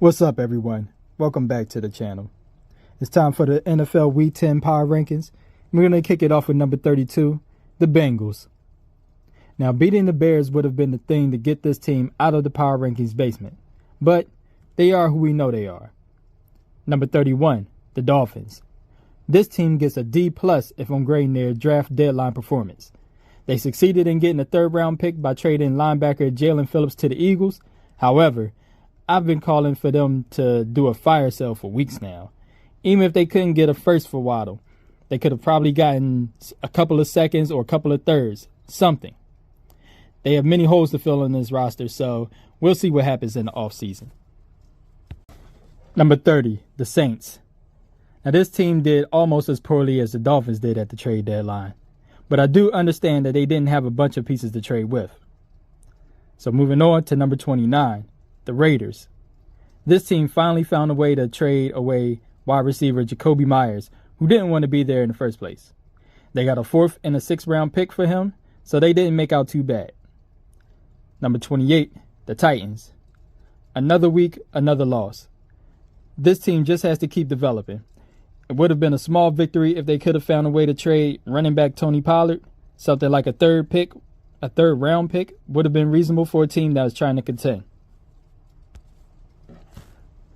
What's up, everyone? Welcome back to the channel. It's time for the NFL Week 10 Power Rankings. We're going to kick it off with number 32, the Bengals. Now, beating the Bears would have been the thing to get this team out of the Power Rankings basement, but they are who we know they are. Number 31, the Dolphins. This team gets a D+ if I'm grading their draft deadline performance. They succeeded in getting a third-round pick by trading linebacker Jalen Phillips to the Eagles. However, I've been calling for them to do a fire sale for weeks now. Even if they couldn't get a first for Waddle, they could have probably gotten a couple of seconds or a couple of thirds, something. They have many holes to fill in this roster, so we'll see what happens in the offseason. Number 30, the Saints. Now, this team did almost as poorly as the Dolphins did at the trade deadline, but I do understand that they didn't have a bunch of pieces to trade with. So moving on to number 29. The Raiders. This team finally found a way to trade away wide receiver Jakobi Meyers, who didn't want to be there in the first place. They got a 4th and a 6th round pick for him, so they didn't make out too bad. Number 28, the Titans. Another week, another loss. This team just has to keep developing. It would have been a small victory if they could have found a way to trade running back Tony Pollard. Something like a third round pick would have been reasonable for a team that was trying to contend.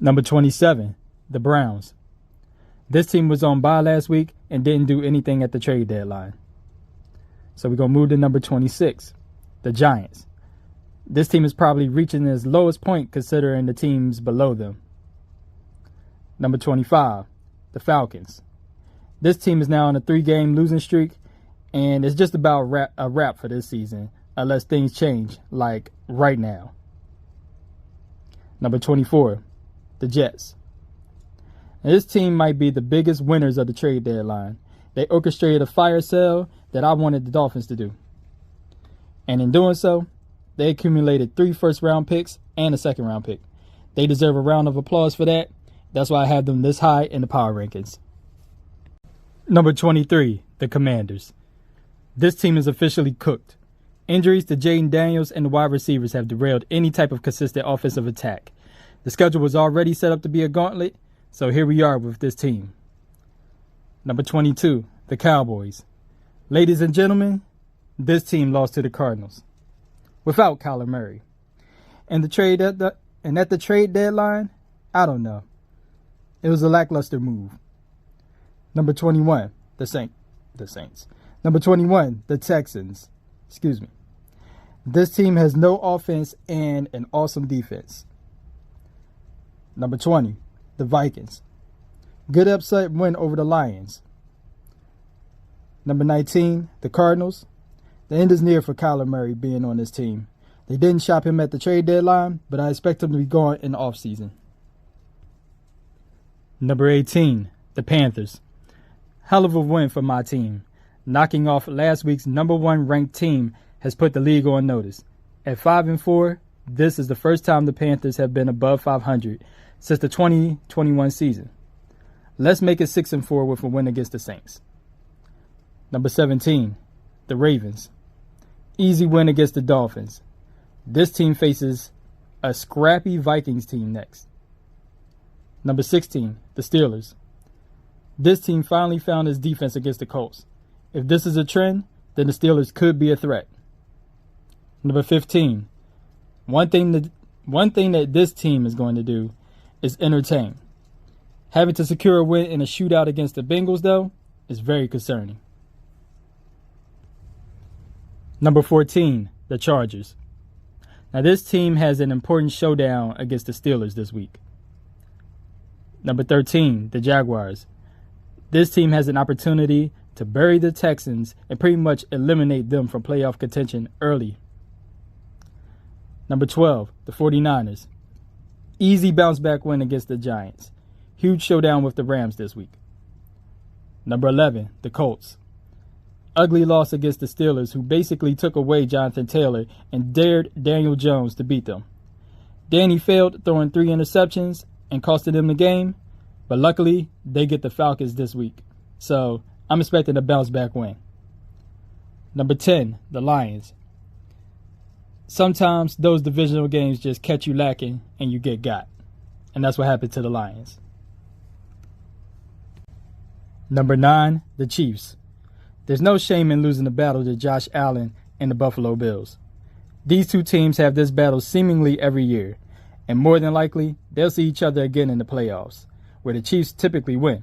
Number 27, the Browns. This team was on bye last week and didn't do anything at the trade deadline. So we're going to move to number 26, the Giants. This team is probably reaching its lowest point considering the teams below them. Number 25, the Falcons. This team is now on a 3-game losing streak, and it's just about a wrap for this season, unless things change, like right now. Number 24, the Jets. Now, this team might be the biggest winners of the trade deadline. They orchestrated a fire sale that I wanted the Dolphins to do. And in doing so, they accumulated 3 first-round picks and a second-round pick. They deserve a round of applause for that. That's why I have them this high in the power rankings. Number 23, the Commanders. This team is officially cooked. Injuries to Jaden Daniels and the wide receivers have derailed any type of consistent offensive attack. The schedule was already set up to be a gauntlet, so here we are with this team. Number 22, the Cowboys. Ladies and gentlemen, this team lost to the Cardinals without Kyler Murray. And at the trade deadline, I don't know. It was a lackluster move. Number 21, the Saints. Number 21, the Texans. This team has no offense and an awesome defense. Number 20, the Vikings. Good upset win over the Lions. Number 19, the Cardinals. The end is near for Kyler Murray being on this team. They didn't shop him at the trade deadline, but I expect him to be gone in the offseason. Number 18, the Panthers. Hell of a win for my team. Knocking off last week's number 1 ranked team has put the league on notice. At 5-4, this is the first time the Panthers have been above 500 since the 2021 season. Let's make it 6-4 with a win against the Saints. Number 17, the Ravens. Easy win against the Dolphins. This team faces a scrappy Vikings team next. Number 16, the Steelers. This team finally found its defense against the Colts. If this is a trend, then the Steelers could be a threat. Number 15, one thing that this team is going to do is entertain. Having to secure a win in a shootout against the Bengals, though, is very concerning. Number 14, the Chargers. Now, this team has an important showdown against the Steelers this week. Number 13, the Jaguars. This team has an opportunity to bury the Texans and pretty much eliminate them from playoff contention early. Number 12, the 49ers. Easy bounce-back win against the Giants. Huge showdown with the Rams this week. Number 11, the Colts. Ugly loss against the Steelers, who basically took away Jonathan Taylor and dared Daniel Jones to beat them. Danny failed, throwing 3 interceptions and costing them the game, but luckily they get the Falcons this week. So I'm expecting a bounce back win. Number 10, the Lions. Sometimes those divisional games just catch you lacking and you get got. And that's what happened to the Lions. Number 9, the Chiefs. There's no shame in losing the battle to Josh Allen and the Buffalo Bills. These two teams have this battle seemingly every year, and more than likely, they'll see each other again in the playoffs, where the Chiefs typically win.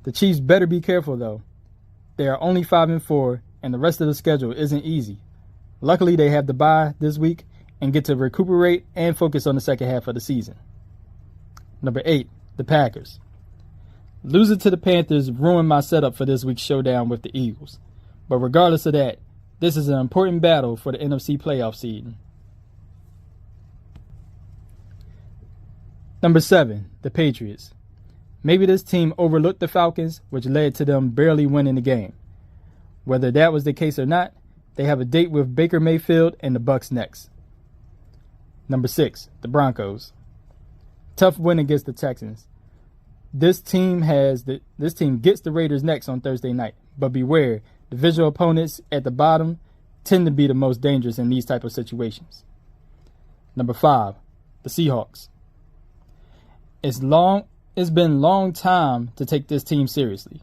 The Chiefs better be careful, though. They are only 5-4, and the rest of the schedule isn't easy. Luckily, they have the bye this week and get to recuperate and focus on the second half of the season. Number 8, the Packers. Losing to the Panthers ruined my setup for this week's showdown with the Eagles. But regardless of that, this is an important battle for the NFC playoff seeding. Number 7, the Patriots. Maybe this team overlooked the Falcons, which led to them barely winning the game. Whether that was the case or not, they have a date with Baker Mayfield and the Bucs next. Number 6, the Broncos. Tough win against the Texans. This team gets the Raiders next on Thursday night, but beware, divisional opponents at the bottom tend to be the most dangerous in these type of situations. Number 5, the Seahawks. It's been a long time to take this team seriously.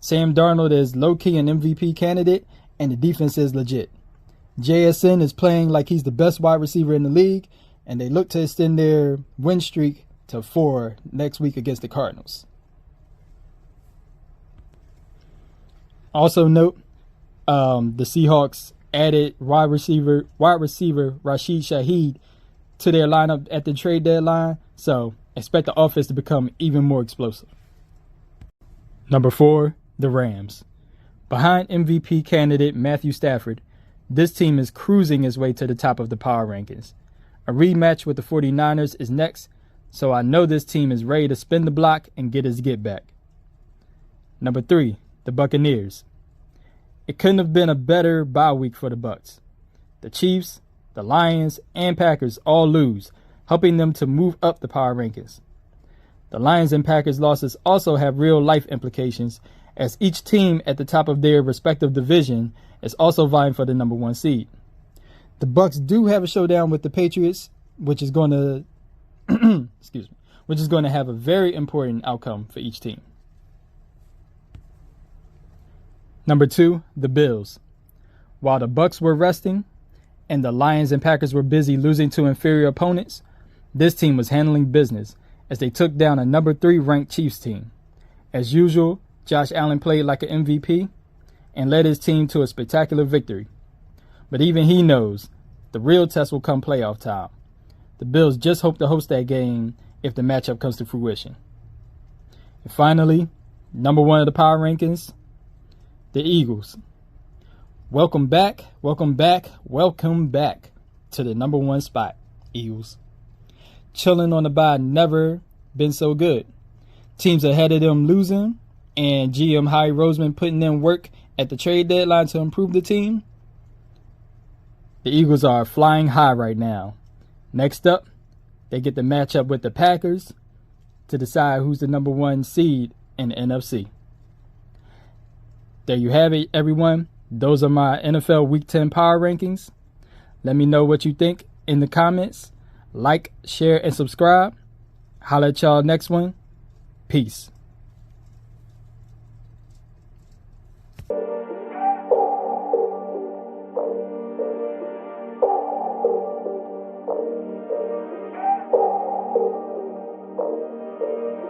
Sam Darnold is low-key an MVP candidate, and the defense is legit. JSN is playing like he's the best wide receiver in the league, and they look to extend their win streak to 4 next week against the Cardinals. Also note, the Seahawks added wide receiver Rashid Shaheed to their lineup at the trade deadline, so expect the offense to become even more explosive. Number 4, the Rams. Behind MVP candidate Matthew Stafford, this team is cruising its way to the top of the power rankings. A rematch with the 49ers is next, so I know this team is ready to spin the block and get its get back. Number 3, the Buccaneers. It couldn't have been a better bye week for the Bucs. The Chiefs, the Lions, and Packers all lose, helping them to move up the power rankings. The Lions and Packers losses also have real-life implications, as each team at the top of their respective division is also vying for the number 1 seed. The Bucs do have a showdown with the Patriots, which is going to have a very important outcome for each team. Number 2, the Bills. While the Bucs were resting and the Lions and Packers were busy losing to inferior opponents, this team was handling business as they took down a number 3 ranked Chiefs team. As usual, Josh Allen played like an MVP and led his team to a spectacular victory. But even he knows the real test will come playoff time. The Bills just hope to host that game if the matchup comes to fruition. And finally, number 1 of the power rankings, the Eagles. Welcome back to the number 1 spot, Eagles. Chilling on the bye never been so good. Teams ahead of them losing, and GM Howie Roseman putting in work at the trade deadline to improve the team. The Eagles are flying high right now. Next up, they get the matchup with the Packers to decide who's the number 1 seed in the NFC. There you have it, everyone. Those are my NFL Week 10 power rankings. Let me know what you think in the comments. Like, share, and subscribe. Holla at y'all next one. Peace.